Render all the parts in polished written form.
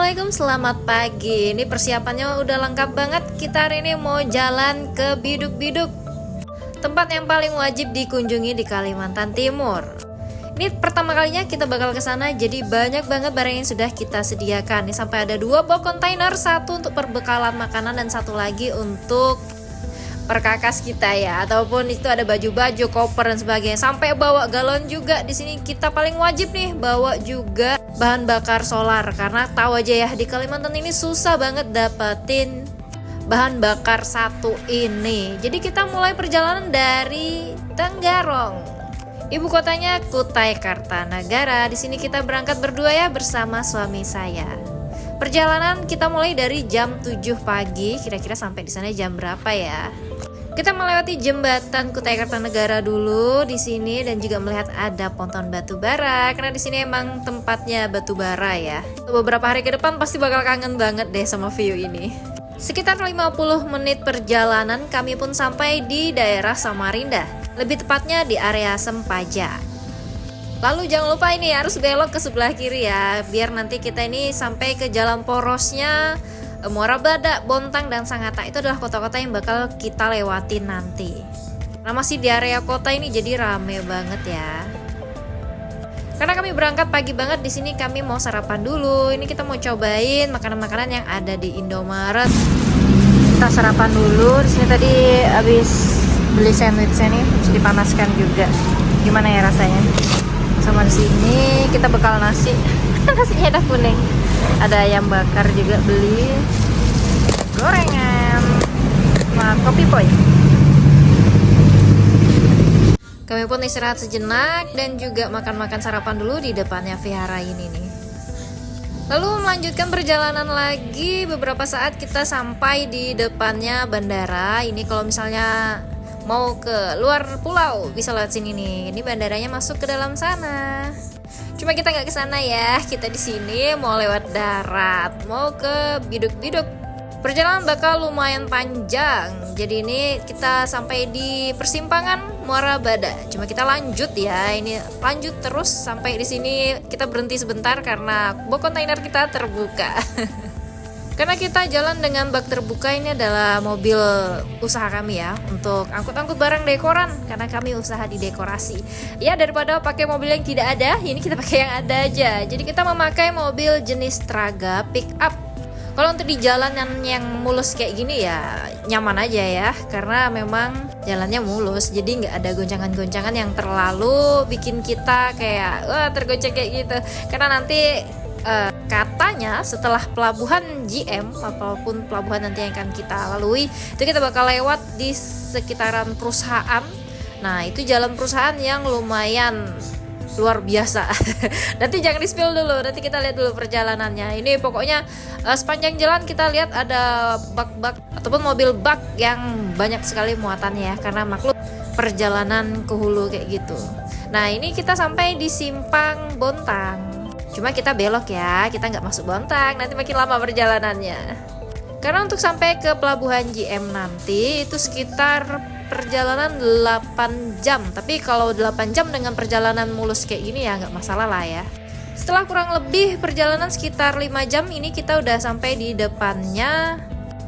Assalamualaikum, selamat pagi. Ini persiapannya udah lengkap banget. Kita hari ini mau jalan ke Biduk-Biduk, tempat yang paling wajib dikunjungi di Kalimantan Timur. Ini pertama kalinya kita bakal ke sana, jadi banyak banget barang yang sudah kita sediakan. Ini sampai ada 2 box kontainer, satu untuk perbekalan makanan dan satu lagi untuk perkakas kita ya, ataupun itu ada baju-baju, koper dan sebagainya. Sampai bawa galon juga. Di sini kita paling wajib nih bawa juga bahan bakar solar, karena tahu aja ya di Kalimantan ini susah banget dapetin bahan bakar satu ini. Jadi kita mulai perjalanan dari Tenggarong, ibu kotanya Kutai Kartanegara. Di sini kita berangkat berdua ya bersama suami saya. Perjalanan kita mulai dari jam 7 pagi, kira-kira sampai di sana jam berapa ya? Kita melewati jembatan Kutai Kartanegara dulu di sini dan juga melihat ada ponton batu bara, karena di sini emang tempatnya batu bara ya. Beberapa hari ke depan pasti bakal kangen banget deh sama view ini. Sekitar 50 menit perjalanan kami pun sampai di daerah Samarinda, lebih tepatnya di area Sempaja. Lalu jangan lupa ini harus belok ke sebelah kiri ya, biar nanti kita ini sampai ke jalan porosnya Muara Badak, Bontang, dan Sangatta. Itu adalah kota-kota yang bakal kita lewatin nanti. Nah, masih di area kota ini jadi rame banget ya. Karena kami berangkat pagi banget, di sini kami mau sarapan dulu. Ini kita mau cobain makanan-makanan yang ada di Indomaret. Kita sarapan dulu. Di sini tadi habis beli sandwichnya nih, harus dipanaskan juga. Gimana ya rasanya? Sama di sini kita bekal nasi. Nasinya udah kuning. Ada ayam bakar juga beli. Gorengan sama kopi poi. Kami pun istirahat sejenak dan juga makan-makan sarapan dulu di depannya vihara ini nih. Lalu melanjutkan perjalanan lagi. Beberapa saat kita sampai di depannya bandara. Ini kalau misalnya mau ke luar pulau bisa lewat sini nih. Ini bandaranya masuk ke dalam sana. Cuma kita nggak ke sana ya. Kita di sini mau lewat darat, mau ke Biduk-Biduk. Perjalanan bakal lumayan panjang. Jadi ini kita sampai di persimpangan Muara Badak. Cuma kita lanjut ya. Ini lanjut terus sampai di sini. Kita berhenti sebentar karena box kontainer kita terbuka. Karena kita jalan dengan bak terbuka, ini adalah mobil usaha kami ya, untuk angkut-angkut barang dekoran, karena kami usaha di dekorasi. Ya, daripada pakai mobil yang tidak ada, ini kita pakai yang ada aja. Jadi kita memakai mobil jenis Traga pick up. Kalau untuk di jalanan yang mulus kayak gini ya nyaman aja ya, karena memang jalannya mulus, jadi nggak ada goncangan-goncangan yang terlalu bikin kita kayak wah tergoncang kayak gitu. Karena nanti katanya setelah pelabuhan GM ataupun pelabuhan nanti yang akan kita lalui, itu kita bakal lewat di sekitaran perusahaan. Nah, itu jalan perusahaan yang lumayan luar biasa. Nanti jangan di-spill dulu, nanti kita lihat dulu perjalanannya. Ini pokoknya sepanjang jalan kita lihat ada bak-bak ataupun mobil bak yang banyak sekali muatannya ya, karena maklum perjalanan ke hulu kayak gitu. Nah, ini kita sampai di Simpang Bontang. Cuma kita belok ya, kita nggak masuk Bontang, nanti makin lama perjalanannya. Karena untuk sampai ke pelabuhan GM nanti itu sekitar perjalanan 8 jam. Tapi kalau 8 jam dengan perjalanan mulus kayak gini ya nggak masalah lah ya. Setelah kurang lebih perjalanan sekitar 5 jam, ini kita udah sampai di depannya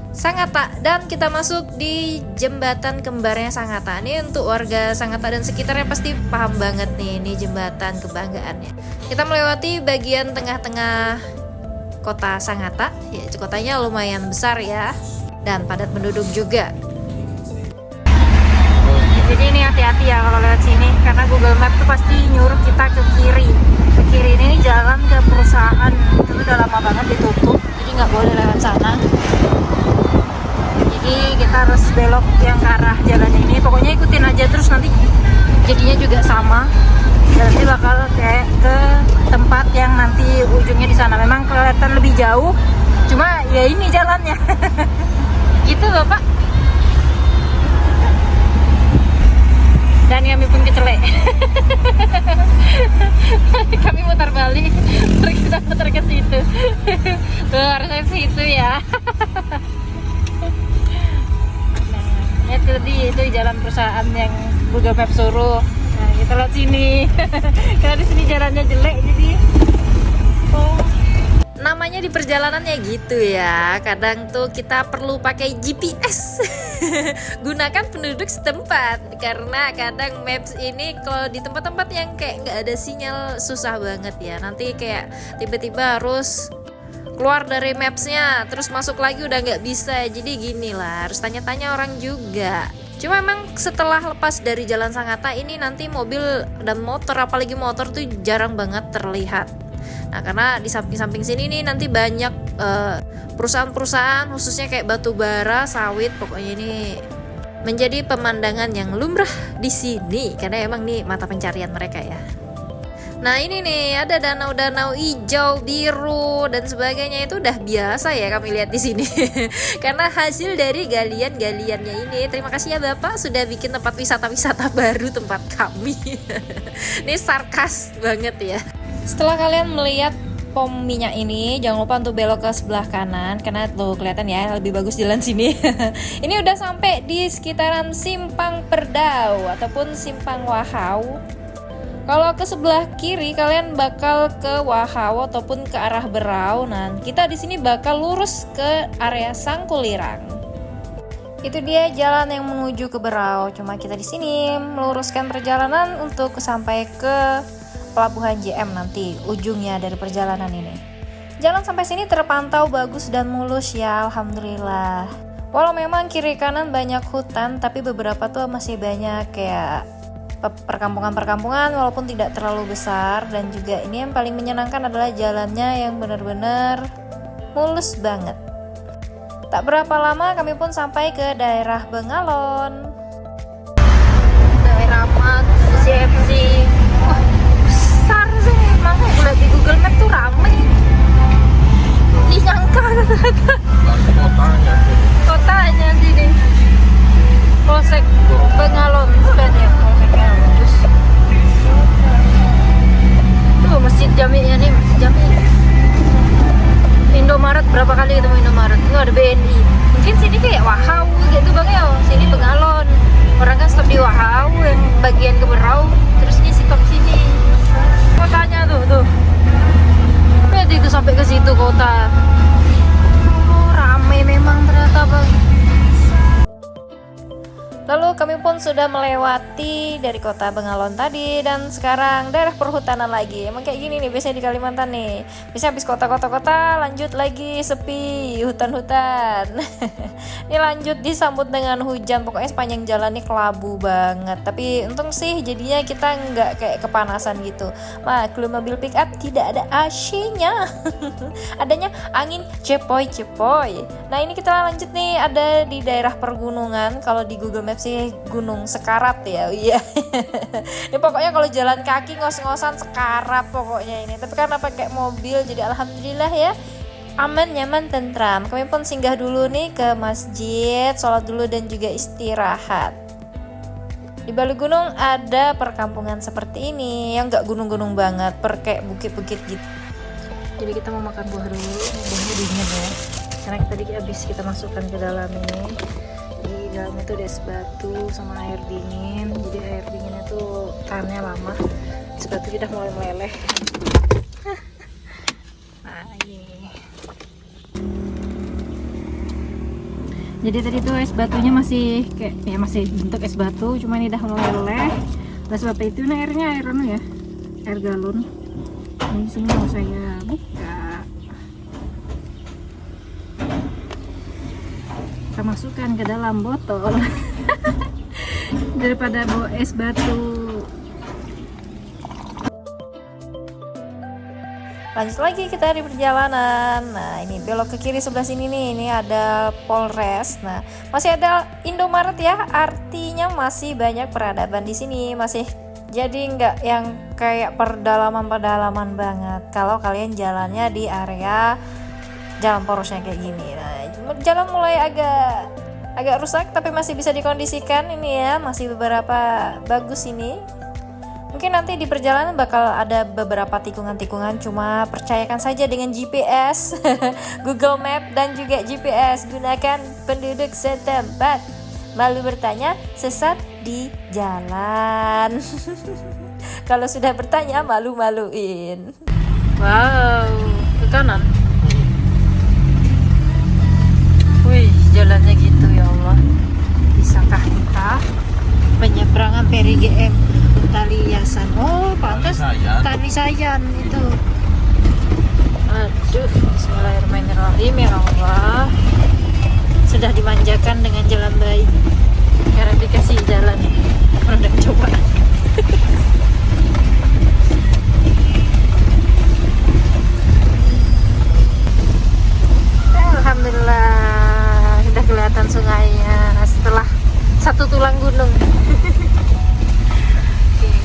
Sangatta dan kita masuk di jembatan kembarnya Sangatta. Ini untuk warga Sangatta dan sekitarnya pasti paham banget nih, ini jembatan kebanggaannya. Kita melewati bagian tengah-tengah kota Sangatta. Ya, kotanya lumayan besar ya dan padat penduduk juga. Jadi ini hati-hati ya kalau lewat sini, karena Google Map tuh pasti nyuruh kita ke kiri. Ke kiri ini jalan ke perusahaan, itu udah lama banget ditutup, jadi nggak boleh lewat sana. Jadi kita harus belok yang ke arah jalan ini. Pokoknya ikutin aja terus, nanti jadinya juga sama. Jalannya bakal kayak ke tempat yang nanti ujungnya di sana. Memang kelihatan lebih jauh, cuma ya ini jalannya. Gitu Bapak. Dan kami pun kecelek. Kami mutar balik, terus kita muter ke situ. Tuh harusnya ke situ ya. Ya tadi itu jalan perusahaan yang Google Maps suruh. Nah, kita lihat sini. Karena di sini jalannya jelek jadi Namanya di perjalanannya gitu ya. Kadang tuh kita perlu pakai GPS. Gunakan penduduk setempat, karena kadang maps ini kalau di tempat-tempat yang kayak nggak ada sinyal susah banget ya. Nanti kayak tiba-tiba harus keluar dari mapsnya terus masuk lagi udah nggak bisa. Jadi gini lah, harus tanya-tanya orang juga. Cuma emang setelah lepas dari Jalan Sangatta ini nanti mobil dan motor, apalagi motor tuh jarang banget terlihat. Nah karena di samping-samping sini nih nanti banyak perusahaan-perusahaan khususnya kayak batu bara, sawit, pokoknya ini menjadi pemandangan yang lumrah di sini karena emang nih mata pencarian mereka ya. Nah ini nih ada danau-danau hijau, biru dan sebagainya, itu udah biasa ya kami lihat di sini. Karena hasil dari galian-galiannya ini. Terima kasih ya Bapak sudah bikin tempat wisata-wisata baru tempat kami. Ini sarkas banget ya. Setelah kalian melihat pom minyak ini, jangan lupa untuk belok ke sebelah kanan karena tuh kelihatan ya lebih bagus jalan sini. Ini udah sampai di sekitaran Simpang Perdau ataupun Simpang Wahau. Kalau ke sebelah kiri kalian bakal ke Wahau ataupun ke arah Berau. Nah, kita di sini bakal lurus ke area Sangkulirang. Itu dia jalan yang menuju ke Berau. Cuma kita di sini meluruskan perjalanan untuk sampai ke Pelabuhan JM nanti ujungnya dari perjalanan ini. Jalan sampai sini terpantau bagus dan mulus ya, alhamdulillah. Walau memang kiri kanan banyak hutan, tapi beberapa tuh masih banyak kayak perkampungan-perkampungan walaupun tidak terlalu besar. Dan juga ini yang paling menyenangkan adalah jalannya yang benar-benar mulus banget. Tak berapa lama kami pun sampai ke daerah Bengalon. Daerah Mat, CFC. Wah, besar sih. Emang udah di Google Map tuh ramai. Dinyangka kotanya sini. Polsek Bengalon kan ya. Tuh masjid Jami'nya nih, masjid Jami. Indomaret, berapa kali ketemu Indomaret? Itu ada BNI. Mungkin sini kayak Wahau gitu Bang ya. Sini Bengalon. Orang kan stop di Wahau yang bagian ke Berau, terus ini stop sini. Kotanya tuh. Lihat itu sampai ke situ kota. Oh, ramai memang ternyata Bang. Lalu kami pun sudah melewati dari kota Bengalon tadi dan sekarang daerah perhutanan lagi. Emang kayak gini nih biasanya di Kalimantan nih. Biasanya habis kota-kota lanjut lagi sepi, hutan-hutan. Ini lanjut disambut dengan hujan. Pokoknya sepanjang jalan nih kelabu banget. Tapi untung sih jadinya kita nggak kayak kepanasan gitu. Maklum mobil pick up tidak ada AC-nya. Adanya angin cepoi-cepoi. Nah ini kita lanjut nih, ada di daerah pergunungan. Kalau di Google Maps sih Gunung Sekarat ya. Iya. Ini pokoknya kalau jalan kaki ngos-ngosan sekarat pokoknya ini. Tapi karena pakai mobil jadi alhamdulillah ya, aman, nyaman, tentram. Kami pun singgah dulu nih ke masjid, sholat dulu dan juga istirahat. Di balik gunung ada perkampungan seperti ini yang nggak gunung-gunung banget, kayak bukit-bukit gitu. Jadi kita mau makan buah dulu. Buahnya dingin ya, karena tadi habis kita masukkan ke dalam ini. Di dalamnya tuh ada es batu sama air dingin. Jadi air dinginnya tuh tahannya lama. Es batu udah mulai meleleh. Nah ini. Jadi tadi tuh es batunya masih kayak ya masih bentuk es batu, cuma ini udah meleleh. Oleh sebab itu ini airnya air anu ya, air galon. Ini sini mau saya buka. Kita masukkan ke dalam botol daripada bawa es batu. Lanjut lagi kita di perjalanan. Nah ini belok ke kiri sebelah sini nih, ini ada Polres. Nah masih ada Indomaret ya, artinya masih banyak peradaban di sini. Masih jadi nggak yang kayak pedalaman banget. Kalau kalian jalannya di area jalan porosnya kayak gini. Nah jalan mulai agak rusak tapi masih bisa dikondisikan ini ya, masih beberapa bagus ini. Mungkin nanti di perjalanan bakal ada beberapa tikungan-tikungan, cuma percayakan saja dengan GPS, Google Map dan juga GPS. Gunakan penduduk setempat. Malu bertanya, sesat di jalan. Kalau sudah bertanya, malu-maluin. Wow, ke kanan. Visayan itu. Aduh, bismillahirrahmanirrahim ya Allah. Sudah dimanjakan dengan jalan baik karena dikasih jalan produk coba. Alhamdulillah sudah kelihatan sungainya setelah satu tulang gunung. Oke,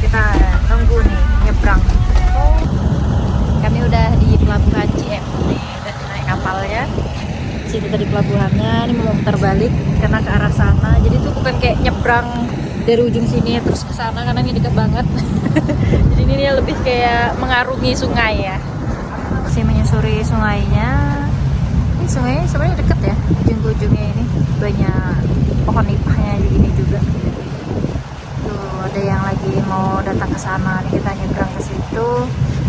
kita nunggu nih nyebrang. Kami udah di pelabuhan CM nih, udah naik kapalnya. Situ tadi pelabuhannya, ini mau muter balik karena ke arah sana. Jadi itu bukan kayak nyebrang dari ujung sini terus ke sana karena ini dekat banget. Jadi ini lebih kayak mengarungi sungai ya. Masih menyusuri sungainya. Ini sungainya sebenarnya deket ya, ujung ke ujungnya ini banyak pohon nipahnya gini juga. Tuh ada yang lagi mau datang ke sana, nih kita nyebrang ke situ.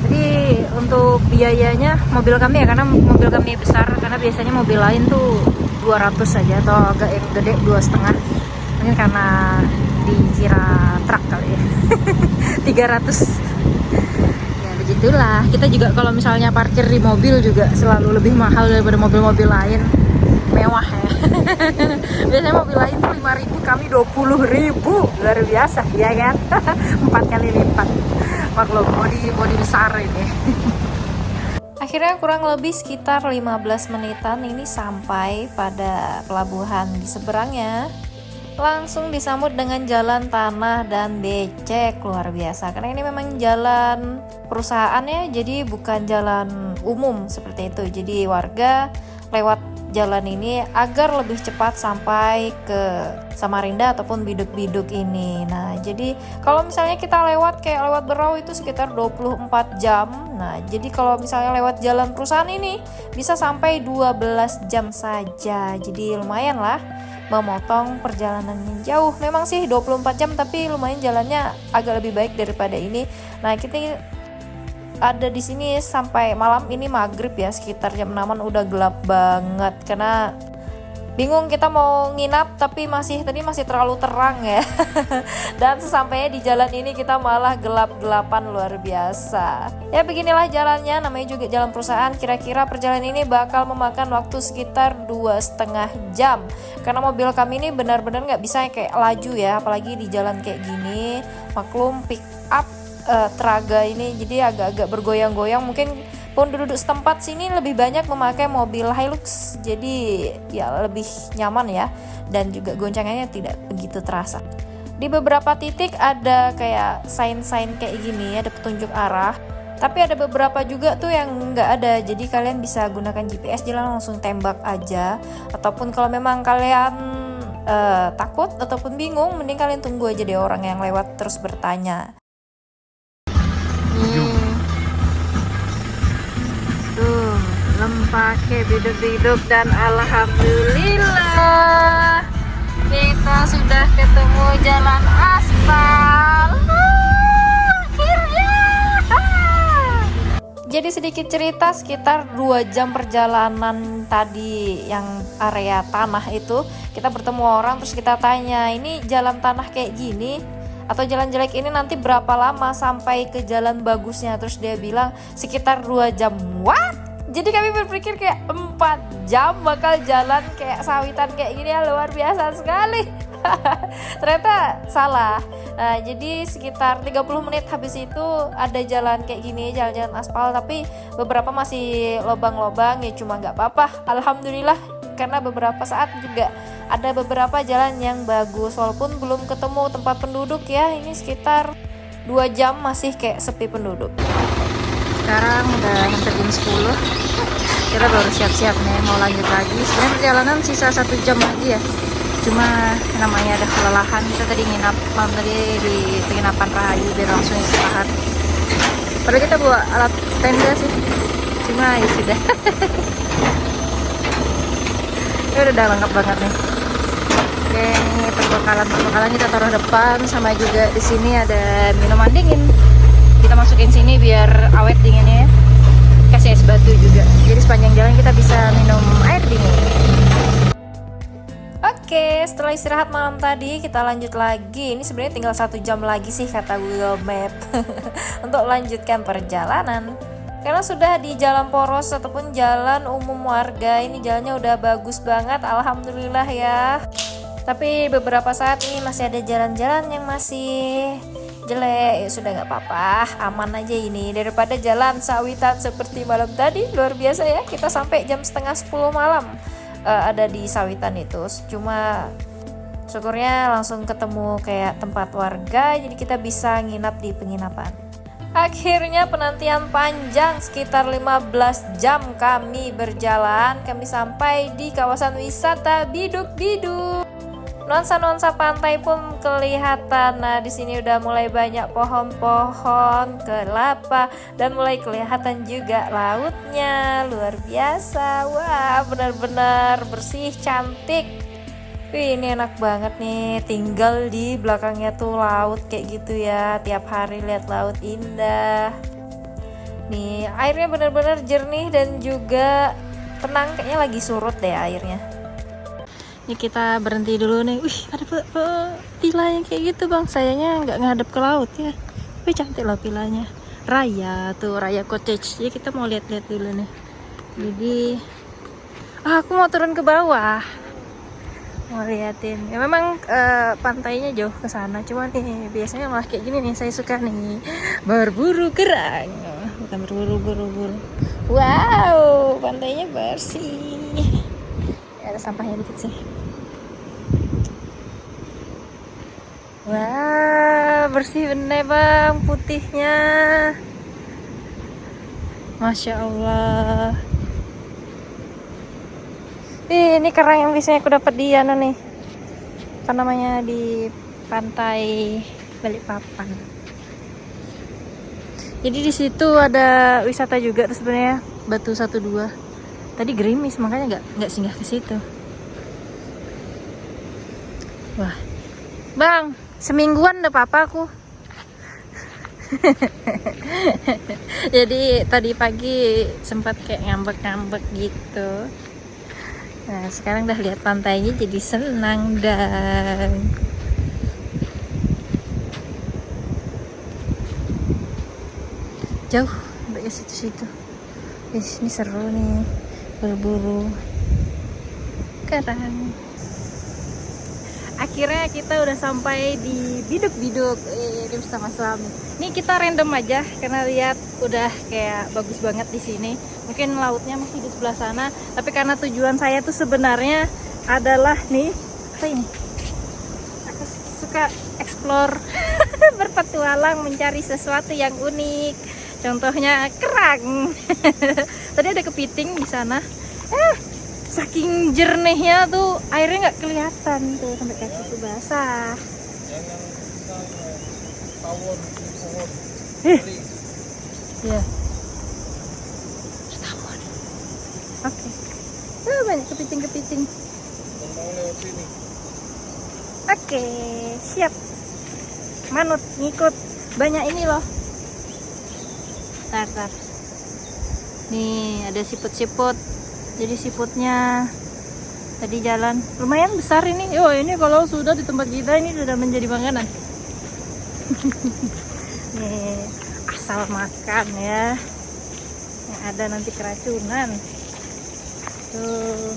Jadi untuk biayanya mobil kami ya, karena mobil kami besar, karena biasanya mobil lain tuh 200 saja atau agak yang gede 2,5. Mungkin karena dikira truk kali ya. 300. Ya begitulah. Kita juga kalau misalnya parkir di mobil juga selalu lebih mahal daripada mobil-mobil lain. Mewah ya. Biasanya mobil lain tuh 5.000, kami 20.000. Luar biasa ya kan. 4 kali lipat. Maklum bodi besar ini. Akhirnya kurang lebih sekitar 15 menitan ini sampai pada pelabuhan di seberangnya. Langsung disambut dengan jalan tanah dan becek, luar biasa. Karena ini memang jalan perusahaannya, jadi bukan jalan umum seperti itu. Jadi warga lewat jalan ini agar lebih cepat sampai ke Samarinda ataupun biduk-biduk ini. Nah, jadi kalau misalnya kita lewat kayak lewat Berau itu sekitar 24 jam. Nah, jadi kalau misalnya lewat jalan perusahaan ini bisa sampai 12 jam saja. Jadi lumayan lah memotong perjalanan yang jauh. Memang sih 24 jam tapi lumayan jalannya agak lebih baik daripada ini. Nah, kita ada di sini sampai malam ini maghrib ya, sekitar jam 6-an udah gelap banget karena bingung kita mau nginap tapi tadi masih terlalu terang ya. Dan sesampainya di jalan ini kita malah gelap-gelapan luar biasa. Ya beginilah jalannya, namanya juga jalan perusahaan. Kira-kira perjalanan ini bakal memakan waktu sekitar 2,5 jam. Karena mobil kami ini benar-benar nggak bisa kayak laju ya, apalagi di jalan kayak gini. Maklum pick up Traga ini jadi agak-agak bergoyang-goyang. Mungkin penduduk setempat sini lebih banyak memakai mobil Hilux, jadi ya lebih nyaman ya, dan juga goncangannya tidak begitu terasa. Di beberapa titik ada kayak sign-sign kayak gini, ada petunjuk arah, tapi ada beberapa juga tuh yang nggak ada. Jadi kalian bisa gunakan GPS jalan, langsung tembak aja. Ataupun kalau memang kalian takut ataupun bingung, mending kalian tunggu aja deh orang yang lewat terus bertanya. Tuh, lempake biduk-biduk dan alhamdulillah kita sudah ketemu jalan aspal. Akhirnya. Jadi sedikit cerita, sekitar 2 jam perjalanan tadi yang area tanah itu, kita bertemu orang terus kita tanya, ini jalan tanah kayak gini atau jalan jelek ini nanti berapa lama sampai ke jalan bagusnya? Terus dia bilang sekitar 2 jam. What? Jadi kami berpikir kayak 4 jam bakal jalan kayak sawitan kayak gini ya, luar biasa sekali. Ternyata salah. Nah, jadi sekitar 30 menit habis itu ada jalan kayak gini, jalan-jalan aspal, tapi beberapa masih lobang-lobang ya, cuma nggak apa-apa. Alhamdulillah, karena beberapa saat juga ada beberapa jalan yang bagus walaupun belum ketemu tempat penduduk ya. Ini sekitar 2 jam masih kayak sepi penduduk. Sekarang udah hampir jam 10, kita baru siap-siap nih mau lanjut lagi. Sebenarnya perjalanan sisa 1 jam lagi ya, cuma namanya ada kelelahan. Kita tadi nginap malam tadi di penginapan Rahayu biar langsung istirahat. Padahal kita bawa alat tenda sih, cuma ya sudah. Ya udah lengkap banget nih. Oke, ini perbekalan kita taruh depan, sama juga di sini ada minuman dingin. Kita masukin sini biar awet dinginnya ya. Kasih es batu juga. Jadi sepanjang jalan kita bisa minum air dingin. Oke, setelah istirahat malam tadi kita lanjut lagi. Ini sebenarnya tinggal 1 jam lagi sih kata Google Map untuk melanjutkan perjalanan. Karena sudah di jalan poros ataupun jalan umum warga, ini jalannya udah bagus banget, alhamdulillah ya. Tapi beberapa saat ini masih ada jalan-jalan yang masih jelek, ya sudah nggak apa-apa, aman aja ini daripada jalan sawitan seperti malam tadi. Luar biasa ya, kita sampai jam setengah 10 malam ada di sawitan itu. Cuma syukurnya langsung ketemu kayak tempat warga, jadi kita bisa nginap di penginapan. Akhirnya penantian panjang sekitar 15 jam kami berjalan, kami sampai di kawasan wisata Biduk-Biduk. Nuansa-nuansa pantai pun kelihatan. Nah, di sini udah mulai banyak pohon-pohon kelapa dan mulai kelihatan juga lautnya. Luar biasa. Wah, benar-benar bersih, cantik. Wih, ini enak banget nih. Tinggal di belakangnya tuh laut kayak gitu ya. Tiap hari lihat laut indah. Nih, airnya benar-benar jernih dan juga tenang. Kayaknya lagi surut deh airnya. Ini kita berhenti dulu nih. Wih, ada villa yang kayak gitu bang. Sayangnya nggak ngadep ke laut ya. Tapi cantik lah villanya. Raya tuh, Raya Cottage. Jadi kita mau lihat-lihat dulu nih. Jadi, aku mau turun ke bawah. Mau liatin. Ya memang pantainya jauh ke sana. Cuma nih biasanya malah kayak gini nih. Saya suka nih berburu kerang. Bukan berburu. Wow, pantainya bersih. Ada sampahnya dikit sih. Wah, bersih bener bang, putihnya. Masya Allah. Ini kerang yang biasanya aku dapat di nih. Apa namanya, di pantai Balikpapan. Jadi di situ ada wisata juga tuh sebenarnya, Batu 12. Tadi gerimis makanya nggak singgah ke situ. Wah, bang, semingguan udah papaku. Jadi tadi pagi sempat kayak ngambek-ngambek gitu. Nah, sekarang udah lihat pantainya jadi senang dan jauh sampai ke situ-situ. Ini seru nih. Berburu kerang. Akhirnya kita udah sampai di Biduk-Biduk. Ini bersama suami. Ini kita random aja karena lihat udah kayak bagus banget di sini. Mungkin lautnya masih di sebelah sana, tapi karena tujuan saya tuh sebenarnya adalah nih, apa ini? Aku suka explore, berpetualang, mencari sesuatu yang unik. Contohnya kerang. Tadi ada kepiting di sana. Saking jernihnya tuh airnya nggak kelihatan tuh sampai kaki tuh basah. Ya. Tawon. Oke. Banyak kepiting-kepiting. Oke, siap. Manut ngikut. Banyak ini loh. Tar. Nih ada siput-siput. Jadi siputnya tadi jalan lumayan besar ini. Yo, ini kalau sudah di tempat kita ini sudah menjadi makanan. Nih asal makan ya. Yang ada nanti keracunan. Tuh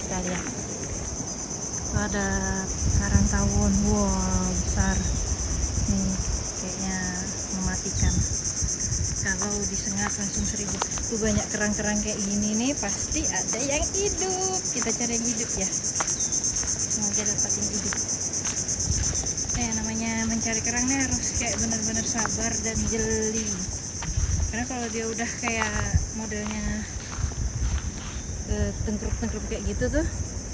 kita lihat. Ada karang tawon. Wow, besar. Nih kayaknya mematikan. Kalau disengat langsung 1000. Tuh banyak kerang-kerang kayak gini nih, pasti ada yang hidup. Kita cari yang hidup ya. Semoga dapat yang hidup. Namanya mencari kerang nih harus kayak benar-benar sabar dan jeli. Karena kalau dia udah kayak modelnya tengkruk-tengkruk kayak gitu tuh,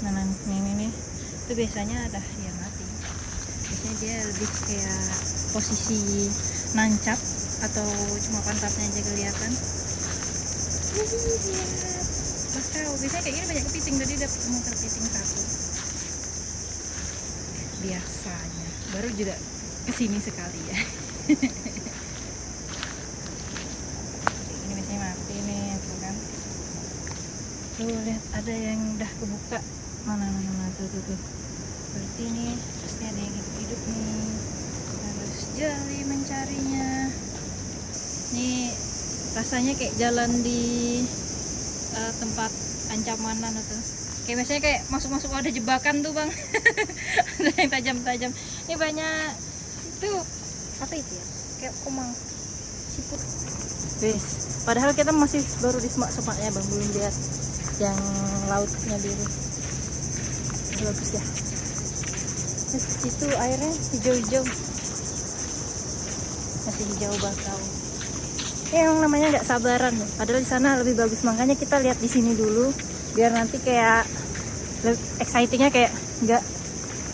nah ini itu biasanya ada dia mati. Biasanya dia lebih kayak posisi nancap atau cuma pantatnya aja kelihatan. Bakau, biasanya kayak gini banyak kepiting. Tadi dapat ketemu kepiting 1. Biasanya, baru juga kesini sekali ya. Ini biasanya mati nih, tuh kan. Tuh lihat ada yang udah kebuka. Mana tuh. seperti ini. Pasti ada yang hidup nih, harus jeli mencarinya. Nih rasanya kayak jalan di tempat ancamanan atau kayak biasanya kayak masuk-masuk ada jebakan tuh bang. Ada yang tajam-tajam. Ini banyak itu apa itu ya, kayak komang siput. Wes, padahal kita masih baru di semak-semaknya bang, belum lihat yang lautnya biru. Bagus ya. Terus itu airnya hijau-hijau, masih hijau bakau. Yang namanya nggak sabaran loh. Padahal di sana lebih bagus, makanya kita lihat di sini dulu biar nanti kayak excitingnya kayak nggak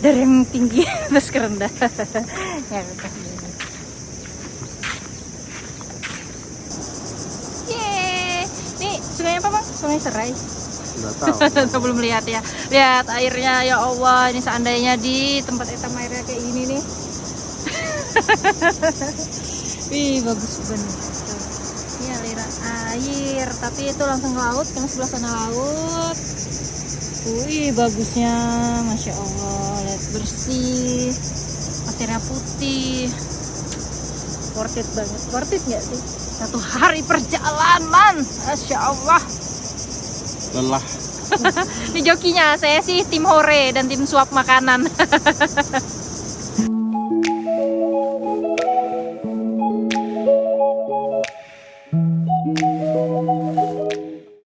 dari yang tinggi terus ke rendah. Ya, yeay, nih sungai apa bang? Sungai Serai. Nggak tahu. Belum lihat ya. Lihat airnya, ya Allah. Ini seandainya di tempat etam airnya kayak gini nih. Wih, bagus banget. Ini aliran air, tapi itu langsung ke laut, karena sebelah sana laut. Wih, bagusnya, masya Allah. Lihat bersih, pasirnya putih. Worth it banget. Worth it nggak sih? Satu hari perjalanan, masya Allah. Lelah. Ini jokinya, saya sih tim hore dan tim suap makanan.